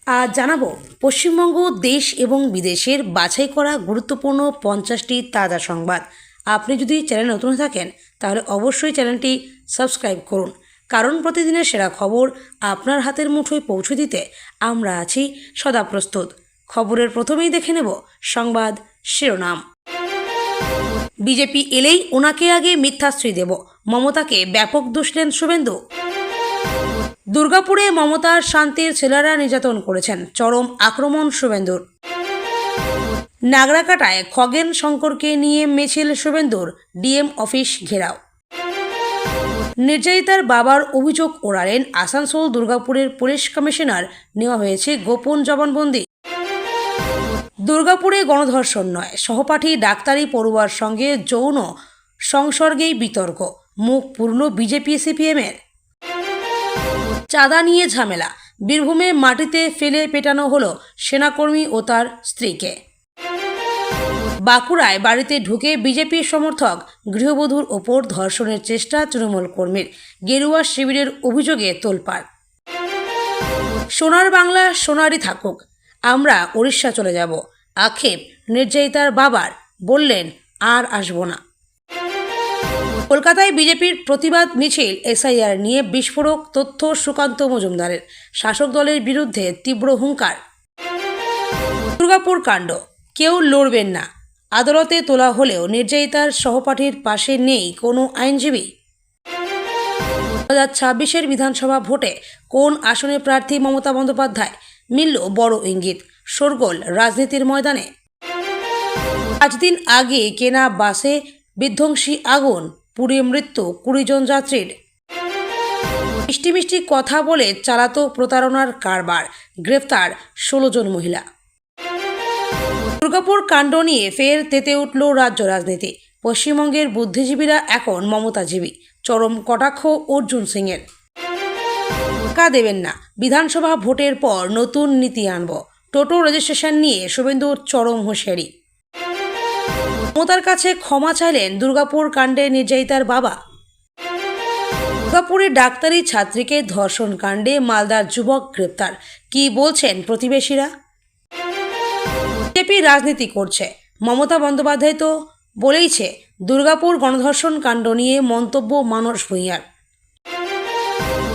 আজ জানাবো পশ্চিমবঙ্গ দেশ এবং বিদেশের বাছাই করা গুরুত্বপূর্ণ 50টি তাজা সংবাদ। আপনি যদি চ্যানেল নতুন থাকেন তাহলে অবশ্যই চ্যানেলটি সাবস্ক্রাইব করুন, কারণ প্রতিদিনের সেরা খবর আপনার হাতের মুঠোয় পৌঁছে দিতে আমরা আছি সদা প্রস্তুত। খবরের প্রথমেই দেখে নেব সংবাদ শিরোনাম। বিজেপি এলেই ওনাকে আগে মিথ্যাশ্রী দেব, মমতাকে ব্যাপক দুষলেন শুভেন্দু। দুর্গাপুরে মমতার শান্তির ছেলেরা নির্যাতন করেছেন, চরম আক্রমণ শুভেন্দুর। নাগরাকাটায় খগেন শঙ্করকে নিয়ে মিছিল শুভেন্দুর, ডিএম অফিস ঘেরাও। নির্যাতিতার বাবার অভিযোগ ওড়ালেন আসানসোল দুর্গাপুরের পুলিশ কমিশনার, নেওয়া হয়েছে গোপন জবানবন্দি। দুর্গাপুরে গণধর্ষণ নয়, সহপাঠী ডাক্তারি পড়ুয়ার সঙ্গে যৌন সংসর্গেই বিতর্ক, মুখ পুরল বিজেপি সিপিএমের। চাঁদা নিয়ে ঝামেলা, বীরভূমে মাটিতে ফেলে পেটানো হলো সেনাকর্মী ও তার স্ত্রীকে। বাঁকুড়ায় বাড়িতে ঢুকে বিজেপি সমর্থক গৃহবধূর ওপর ধর্ষণের চেষ্টা তৃণমূল কর্মীর, গেরুয়া শিবিরের অভিযোগে তোলপাড়। সোনার বাংলা সোনারই থাকুক, আমরা উড়িষ্যা চলে যাব, আক্ষেপ নির্যাতিতার বাবার, বললেন আর আসব না। কলকাতায় বিজেপির প্রতিবাদ মিছিল, এসআইআর নিয়ে বিস্ফোরক তথ্য সুকান্ত মজুমদারের, শাসক দলের বিরুদ্ধে তীব্র হুঙ্কার। দুর্গাপুর কাণ্ড, কেউ লড়বেন না, আদালতে তোলা হলেও নির্যাতিতার সহপাঠীর পাশে নেই কোনো আইনজীবী। 2026 বিধানসভা ভোটে কোন আসনে প্রার্থী মমতা বন্দ্যোপাধ্যায়, মিলল বড় ইঙ্গিত, শোরগোল রাজনীতির ময়দানে। 5 দিন আগে কেনা বাসে বিধ্বংসী আগুন, পুড়ে মৃত্যু 20 জন যাত্রীর। মিষ্টি মিষ্টি কথা বলে চালাতো প্রতারণার কারবার, গ্রেফতার 16 জন মহিলা। দুর্গাপুর কাণ্ড নিয়ে ফের তেতে উঠল রাজ্য রাজনীতি, পশ্চিমবঙ্গের বুদ্ধিজীবীরা এখন মমতাজীবী, চরম কটাক্ষ অর্জুন সিংয়ের। টাকা দেবেন না, বিধানসভা ভোটের পর নতুন নীতি আনব, টোটো রেজিস্ট্রেশন নিয়ে শুভেন্দুর চরম হুঁশিয়ারি। মমতার কাছে ক্ষমা চাইলেন দুর্গাপুর কাণ্ডে নির্যাতিতার বাবা। দুর্গাপুরে ডাক্তারি ছাত্রীকে ধর্ষণ কাণ্ডে মালদার যুবক গ্রেপ্তার, কি বলছেন প্রতিবেশীরা? বিজেপি রাজনীতি করছে, মমতা বন্দ্যোপাধ্যায় তো বলেইছে। দুর্গাপুর গণধর্ষণ কাণ্ড নিয়ে মন্তব্য মানস ভূঁইয়ার।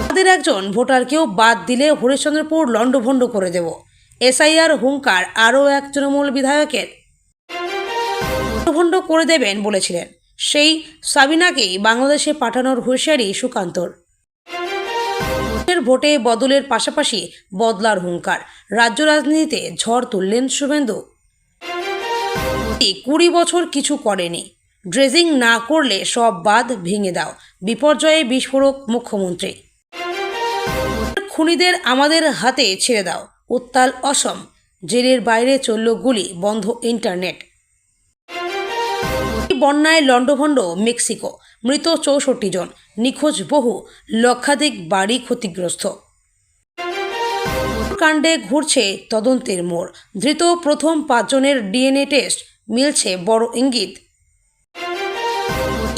আমাদের একজন ভোটারকেও বাদ দিলে হরিশ্চন্দ্রপুর লণ্ডভণ্ড করে দেব, এসআইআর হুঙ্কার আরও এক তৃণমূল বিধায়কের। লণ্ডভণ্ড করে দেবেন বলেছিলেন, সেই সাবিনাকেই বাংলাদেশে পাঠানোর হুঁশিয়ারি সুকান্তর। ভোটে বদলের পাশাপাশি বদলার হুঙ্কার, রাজ্য রাজনীতিতে ঝড় তুললেন শুভেন্দু। 20 বছর কিছু করেনি, ড্রেজিং না করলে সব বাঁধ ভেঙে দাও, বিপর্যয়ে বিস্ফোরক মুখ্যমন্ত্রী। খুনিদের আমাদের হাতে ছেড়ে দাও, উত্তাল অসম, জেলের বাইরে চলল গুলি, বন্ধ ইন্টারনেট। বন্যায় লণ্ডভণ্ড মেক্সিকো, মৃত 64 জন, নিখোঁজ বহু, লক্ষাধিক বাড়ি ক্ষতিগ্রস্ত। কাণ্ডে ঘুরছে তদন্তের মোড়, ধৃত প্রথম 5 জনের ডিএনএ টেস্ট, মিলছে বড় ইঙ্গিত।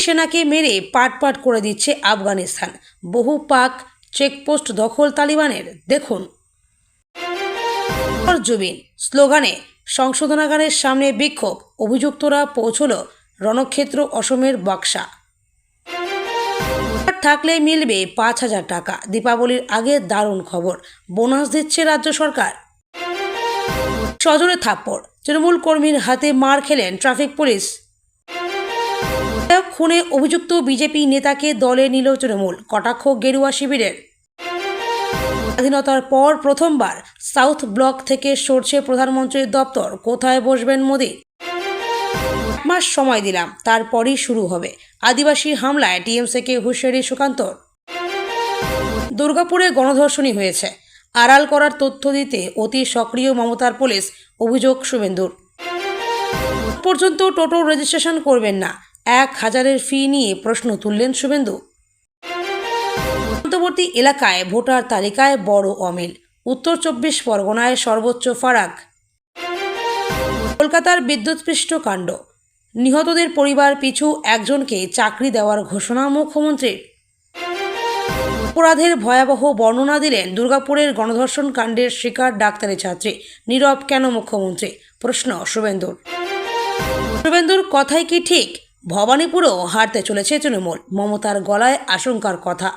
সেনাকে মেরে পাট পাট করে দিচ্ছে আফগানিস্তান, বহু পাক চেকপোস্ট দখল তালিবানের, দেখুন। জুবিন স্লোগানে সংশোধনাগারের সামনে বিক্ষোভ, অভিযুক্তরা পৌঁছল রণক্ষেত্র অসমের বাক্সা। থাকলে মিলবে 5,000 টাকা, দীপাবলির আগে দারুণ খবর, বোনাস দিচ্ছে রাজ্য সরকার। সজোরে থাপ্পড়, তৃণমূল কর্মীর হাতে মার খেলেন ট্রাফিক পুলিশ। খুনে অভিযুক্ত বিজেপি নেতাকে দলে নিল তৃণমূল, কটাক্ষ গেরুয়া শিবিরের। স্বাধীনতার পর প্রথমবার সাউথ ব্লক থেকে সরছে প্রধানমন্ত্রীর দপ্তর, কোথায় বসবেন মোদি? 1 মাস সময় দিলাম, তারপরই শুরু হবে। আদিবাসী হামলায় টিএমসিকে হুঁশিয়ারি সুকান্তর। দুর্গাপুরে গণধর্ষণই হয়েছে, আড়াল করার তথ্য দিতে অতি সক্রিয় মমতার পুলিশ, অভিযোগ শুভেন্দুর। পর্যন্ত টোটো রেজিস্ট্রেশন করবেন না, 1000-এর ফি নিয়ে প্রশ্ন তুললেন শুভেন্দু। মধ্যবর্তী এলাকায় ভোটার তালিকায় বড় অমিল, উত্তর 24 পরগনায় সর্বোচ্চ ফারাক। কলকাতার বিদ্যুৎস্পৃষ্ট কাণ্ড, নিহতদের পরিবার পিছু একজনকে চাকরি দেওয়ার ঘোষণা মুখ্যমন্ত্রীর। অপরাধের ভয়াবহ বর্ণনা দিলেন দুর্গাপুরের গণধর্ষণ কাণ্ডের শিকার ডাক্তারি ছাত্রী। নীরব কেন মুখ্যমন্ত্রী? প্রশ্ন শুভেন্দুর কথাই কি ঠিক? ভবানীপুরেও হারতে চলেছে তৃণমূল। মমতার গলায় আশঙ্কার কথা।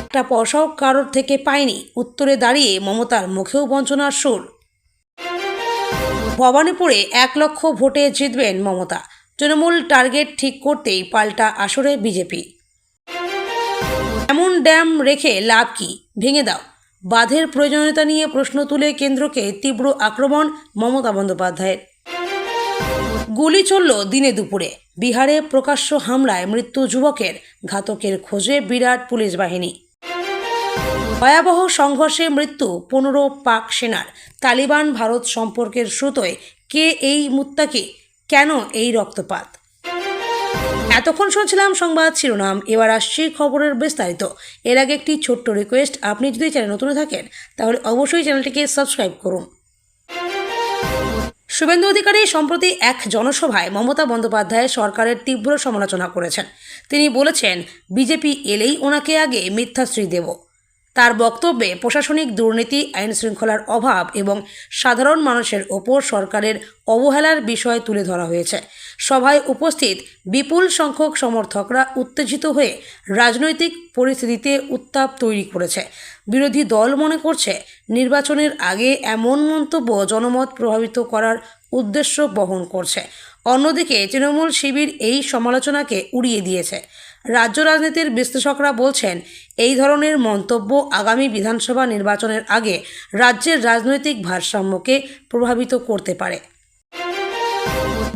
একটা পয়সাও কারোর থেকে পায়নি, উত্তরে দাঁড়িয়ে মমতার মুখেও বঞ্চনার সুর। ভবানীপুরে 1 লক্ষ ভোটে জিতবেন মমতা। তৃণমূল টার্গেট ঠিক করতেই পাল্টা আসরে বিজেপি। এমন ড্যাম রেখে লাভ কি? ভেঙে দাও। বাঁধের প্রয়োজনীয়তা নিয়ে প্রশ্ন তুলে কেন্দ্রকে তীব্র আক্রমণ মমতা বন্দ্যোপাধ্যায়ের। গুলি চলল দিনে দুপুরে। বিহারে প্রকাশ্য হামলায় মৃত্যু যুবকের। ঘাতকের খোঁজে বিরাট পুলিশ বাহিনী। ভয়াবহ সংঘর্ষে মৃত্যু 15 পাক সেনার। তালিবান ভারত সম্পর্কের সুতোয় কে এই মুত্তাকি? কেন এই রক্তপাত? এতক্ষণ শুনছিলাম সংবাদ শিরোনাম, এবার আসছি খবরের বিস্তারিত। এর আগে একটি ছোট্ট রিকোয়েস্ট, আপনি যদি চ্যানেল নতুন থাকেন তাহলে অবশ্যই চ্যানেলটিকে সাবস্ক্রাইব করুন। শুভেন্দু অধিকারী সম্প্রতি এক জনসভায় মমতা বন্দ্যোপাধ্যায়ের সরকারের তীব্র সমালোচনা করেছেন। তিনি বলেছেন, বিজেপি এলেই ওনাকে আগে মিথ্যাশ্রী দেব। তার বক্তব্যে প্রশাসনিক দুর্নীতি, আইন শৃঙ্খলার অভাব এবং সাধারণ মানুষের ওপর সরকারের অবহেলার বিষয় তুলে ধরা হয়েছে। সভায় উপস্থিত বিপুল সংখ্যক সমর্থকরা উত্তেজিত হয়ে রাজনৈতিক পরিস্থিতিতে উত্তাপ তৈরি করেছে। বিরোধী দল মনে করছে নির্বাচনের আগে এমন মন্তব্য জনমত প্রভাবিত করার উদ্দেশ্য বহন করছে। অন্যদিকে তৃণমূল শিবির এই সমালোচনাকে উড়িয়ে দিয়েছে। রাজ্য রাজনীতির বিশ্লেষকরা বলছেন, এই ধরনের মন্তব্য আগামী বিধানসভা নির্বাচনের আগে রাজ্যের রাজনৈতিক ভারসাম্যকে প্রভাবিত করতে পারে।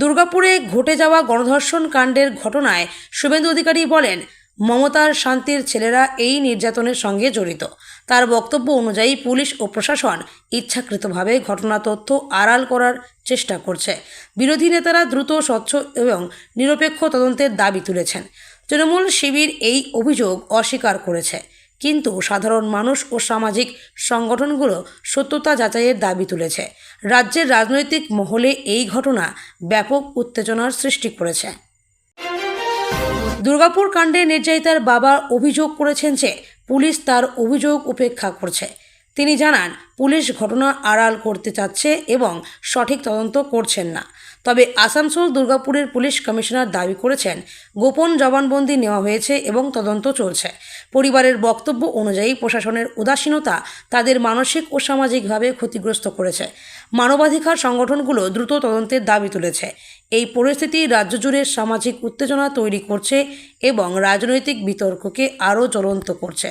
দুর্গাপুরে ঘটে যাওয়া গণধর্ষণ কাণ্ডের ঘটনায় শুভেন্দু অধিকারী বলেন, মমতার শান্তির ছেলেরা এই নির্যাতনের সঙ্গে জড়িত। তার বক্তব্য অনুযায়ী পুলিশ ও প্রশাসন ইচ্ছাকৃতভাবে ঘটনা তথ্য আড়াল করার চেষ্টা করছে। বিরোধী নেতারা দ্রুত, স্বচ্ছ এবং নিরপেক্ষ তদন্তের দাবি তুলেছেন। তৃণমূল শিবির এই অভিযোগ অস্বীকার করেছে, কিন্তু সাধারণ মানুষ ও সামাজিক সংগঠনগুলো সত্যতা যাচাইয়ের দাবি তুলেছে। রাজ্যের রাজনৈতিক মহলে এই ঘটনা ব্যাপক উত্তেজনার সৃষ্টি করেছে। দুর্গাপুর কাণ্ডে নির্যাতিতার বাবা অভিযোগ করেছেন যে পুলিশ তার অভিযোগ উপেক্ষা করছে। তিনি জানান, পুলিশ ঘটনা আড়াল করতে চাচ্ছে এবং সঠিক তদন্ত করছেন না। তবে আসানসোল দুর্গাপুরের পুলিশ কমিশনার দাবি করেছেন, গোপন জবানবন্দি নেওয়া হয়েছে এবং তদন্ত চলছে। পরিবারের বক্তব্য অনুযায়ী প্রশাসনের উদাসীনতা তাদের মানসিক ও সামাজিকভাবে ক্ষতিগ্রস্ত করেছে। মানবাধিকার সংগঠনগুলো দ্রুত তদন্তের দাবি তুলেছে। এই পরিস্থিতি রাজ্য জুড়ে সামাজিক উত্তেজনা তৈরি করছে এবং রাজনৈতিক বিতর্ককে আরও জ্বলন্ত করছে।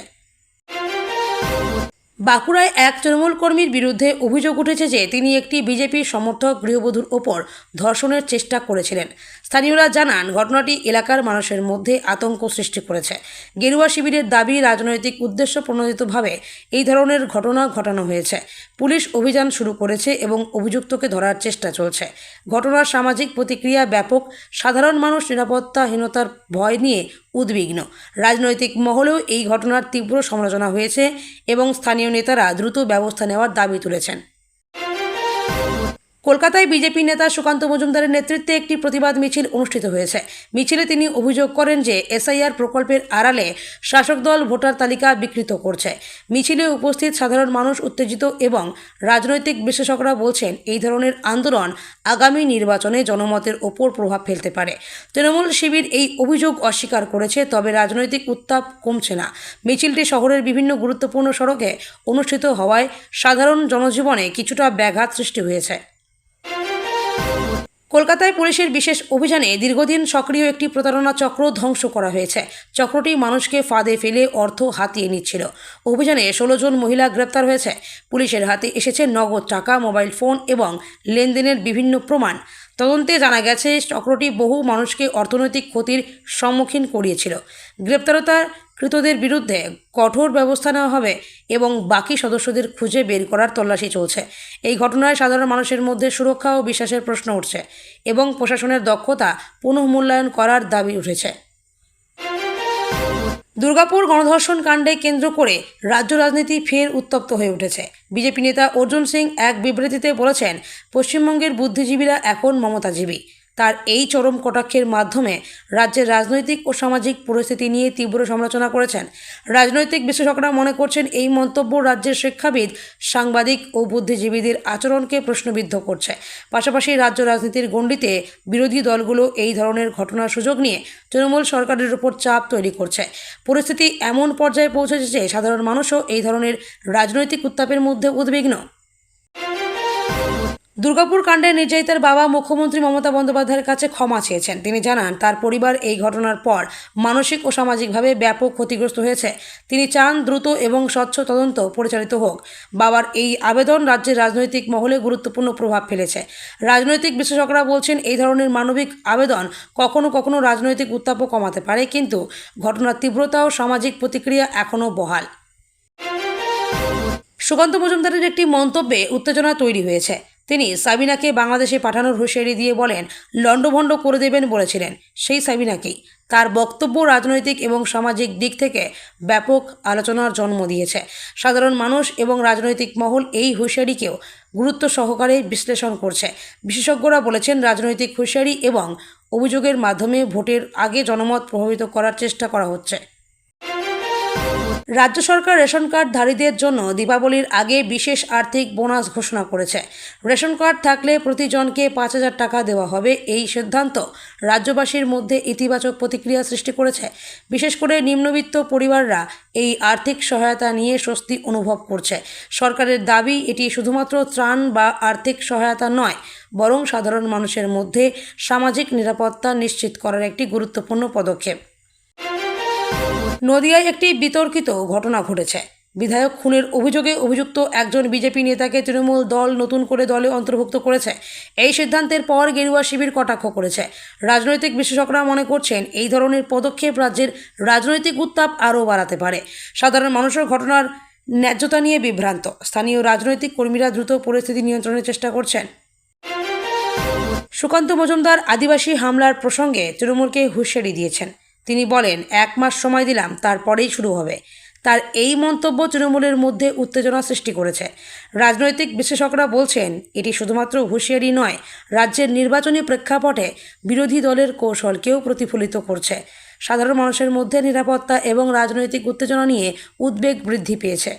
বাঁকুড়ায় এক তৃণমূল কর্মীর বিরুদ্ধে অভিযোগ উঠেছে যে তিনি একটি বিজেপি সমর্থক গৃহবধূর ওপর ধর্ষণের চেষ্টা করেছিলেন। স্থানীয়রা জানান, ঘটনাটি এলাকার মানুষের মধ্যে আতঙ্ক সৃষ্টি করেছে। গেরুয়া শিবিরের দাবি, রাজনৈতিক উদ্দেশ্য প্রণোদিতভাবে এই ধরনের ঘটনা ঘটানো হয়েছে। পুলিশ অভিযান শুরু করেছে এবং অভিযুক্তকে ধরার চেষ্টা চলছে। ঘটনার সামাজিক প্রতিক্রিয়া ব্যাপক। সাধারণ মানুষ নিরাপত্তাহীনতার ভয় নিয়ে উদ্বিগ্ন। রাজনৈতিক মহলেও এই ঘটনার তীব্র সমালোচনা হয়েছে এবং স্থানীয় নেতারা দ্রুত ব্যবস্থা নেওয়ার দাবি তুলেছেন। কলকাতায় বিজেপি নেতা সুকান্ত মজুমদারের নেতৃত্বে একটি প্রতিবাদ মিছিল অনুষ্ঠিত হয়েছে। মিছিলে তিনি অভিযোগ করেন যে এসআইআর প্রকল্পের আড়ালে শাসক দল ভোটার তালিকা বিকৃত করছে। মিছিলে উপস্থিত সাধারণ মানুষ উত্তেজিত এবং রাজনৈতিক বিশ্লেষকরা বলছেন, এই ধরনের আন্দোলন আগামী নির্বাচনে জনমতের ওপর প্রভাব ফেলতে পারে। তৃণমূল শিবির এই অভিযোগ অস্বীকার করেছে, তবে রাজনৈতিক উত্তাপ কমছে না। মিছিলটি শহরের বিভিন্ন গুরুত্বপূর্ণ সড়কে অনুষ্ঠিত হওয়ায় সাধারণ জনজীবনে কিছুটা ব্যাঘাত সৃষ্টি হয়েছে। কলকাতায় পুলিশের বিশেষ অভিযানে দীর্ঘদিন সক্রিয় একটি প্রতারণা চক্র ধ্বংস করা হয়েছে। চক্রটি মানুষকে ফাঁদে ফেলে অর্থ হাতিয়ে নিচ্ছিল। অভিযানে 16 জন মহিলা গ্রেপ্তার হয়েছে। পুলিশের হাতে এসেছে নগদ টাকা, মোবাইল ফোন এবং লেনদেনের বিভিন্ন প্রমাণ। তদন্তে জানা গেছে, চক্রটি বহু মানুষকে অর্থনৈতিক ক্ষতির সম্মুখীন করিয়েছিল। গ্রেপ্তারকৃতদের বিরুদ্ধে কঠোর ব্যবস্থা নেওয়া হবে এবং বাকি সদস্যদের খুঁজে বের করার তল্লাশি চলছে। এই ঘটনায় সাধারণ মানুষের মধ্যে সুরক্ষা ও বিশ্বাসের প্রশ্ন উঠছে এবং প্রশাসনের দক্ষতা পুনঃমূল্যায়ন করার দাবি উঠেছে। দুর্গাপুর গণধর্ষণ কাণ্ডে কেন্দ্র করে রাজ্য রাজনীতি ফের উত্তপ্ত হয়ে উঠেছে। বিজেপি নেতা অর্জুন সিং এক বিবৃতিতে বলেছেন, পশ্চিমবঙ্গের বুদ্ধিজীবীরা এখন মমতাজীবী। তার এই চরম কটাক্ষের মাধ্যমে রাজ্যের রাজনৈতিক ও সামাজিক পরিস্থিতি নিয়ে তীব্র সমালোচনা করেছেন। রাজনৈতিক বিশ্লেষকরা মনে করছেন এই মন্তব্য রাজ্যের শিক্ষাবিদ, সাংবাদিক ও বুদ্ধিজীবীদের আচরণকে প্রশ্নবিদ্ধ করছে। পাশাপাশি রাজ্য রাজনীতির গণ্ডিতে বিরোধী দলগুলো এই ধরনের ঘটনার সুযোগ নিয়ে তৃণমূল সরকারের উপর চাপ তৈরি করছে। পরিস্থিতি এমন পর্যায়ে পৌঁছেছে যে সাধারণ মানুষও এই ধরনের রাজনৈতিক উত্তাপের মধ্যে উদ্বিগ্ন। দুর্গাপুর কাণ্ডে নির্যাতিতার বাবা মুখ্যমন্ত্রী মমতা বন্দ্যোপাধ্যায়ের কাছে ক্ষমা চেয়েছেন। তিনি জানান তার পরিবার এই ঘটনার পর মানসিক ও সামাজিকভাবে ব্যাপক ক্ষতিগ্রস্ত হয়েছে। তিনি চান দ্রুত এবং স্বচ্ছ তদন্ত পরিচালিত হোক। বাবার এই আবেদন রাজ্যের রাজনৈতিক মহলে গুরুত্বপূর্ণ প্রভাব ফেলেছে। রাজনৈতিক বিশ্লেষকরা বলছেন এই ধরনের মানবিক আবেদন কখনো কখনো রাজনৈতিক উত্তাপও কমাতে পারে, কিন্তু ঘটনার তীব্রতা ও সামাজিক প্রতিক্রিয়া এখনও বহাল। সুকান্ত মজুমদারের একটি মন্তব্যে উত্তেজনা তৈরি হয়েছে। তিনি সাবিনাকে বাংলাদেশে পাঠানোর হুঁশিয়ারি দিয়ে বলেন লণ্ডভণ্ড করে দেবেন বলেছিলেন সেই সাবিনাকেই। তার বক্তব্য রাজনৈতিক এবং সামাজিক দিক থেকে ব্যাপক আলোচনার জন্ম দিয়েছে। সাধারণ মানুষ এবং রাজনৈতিক মহল এই হুঁশিয়ারিকেও গুরুত্ব সহকারে বিশ্লেষণ করছে। বিশেষজ্ঞরা বলেছেন রাজনৈতিক হুঁশিয়ারি এবং অভিযোগের মাধ্যমে ভোটের আগে জনমত প্রভাবিত করার চেষ্টা করা হচ্ছে। রাজ্য সরকার রেশন কার্ডধারীদের জন্য দীপাবলির আগে বিশেষ আর্থিক বোনাস ঘোষণা করেছে। রেশন কার্ড থাকলে প্রতিজনকে 5,000 টাকা দেওয়া হবে। এই সিদ্ধান্ত রাজ্যবাসীর মধ্যে ইতিবাচক প্রতিক্রিয়া সৃষ্টি করেছে। বিশেষ করে নিম্নবিত্ত পরিবাররা এই আর্থিক সহায়তা নিয়ে স্বস্তি অনুভব করছে। সরকারের দাবি এটি শুধুমাত্র ত্রাণ বা আর্থিক সহায়তা নয়, বরং সাধারণ মানুষের মধ্যে সামাজিক নিরাপত্তা নিশ্চিত করার একটি গুরুত্বপূর্ণ পদক্ষেপ। নদিয়ায় একটি বিতর্কিত ঘটনা ঘটেছে। বিধায়ক খুনের অভিযোগে অভিযুক্ত একজন বিজেপি নেতাকে তৃণমূল দল নতুন করে দলে অন্তর্ভুক্ত করেছে। এই সিদ্ধান্তের পর গেরুয়া শিবির কটাক্ষ করেছে। রাজনৈতিক বিশেষজ্ঞরা মনে করছেন এই ধরনের পদক্ষেপ রাজ্যের রাজনৈতিক উত্তাপ আরও বাড়াতে পারে। সাধারণ মানুষের ঘটনার ন্যায্যতা নিয়ে বিভ্রান্ত। স্থানীয় রাজনৈতিক কর্মীরা দ্রুত পরিস্থিতি নিয়ন্ত্রণের চেষ্টা করছেন। সুকান্ত মজুমদার আদিবাসী হামলার প্রসঙ্গে তৃণমূলকে হুঁশিয়ারি দিয়েছেন। তিনি বলেন 1 মাস সময় দিলাম, তারপরেই শুরু হবে। তার এই মন্তব্য তৃণমূলের মধ্যে উত্তেজনা সৃষ্টি করেছে। রাজনৈতিক বিশ্লেষকরা বলছেন এটি শুধুমাত্র হুঁশিয়ারি নয়, রাজ্যের নির্বাচনী প্রেক্ষাপটে বিরোধী দলের কৌশলকেও প্রতিফলিত করছে। সাধারণ মানুষের মধ্যে নিরাপত্তা এবং রাজনৈতিক উত্তেজনা নিয়ে উদ্বেগ বৃদ্ধি পেয়েছে।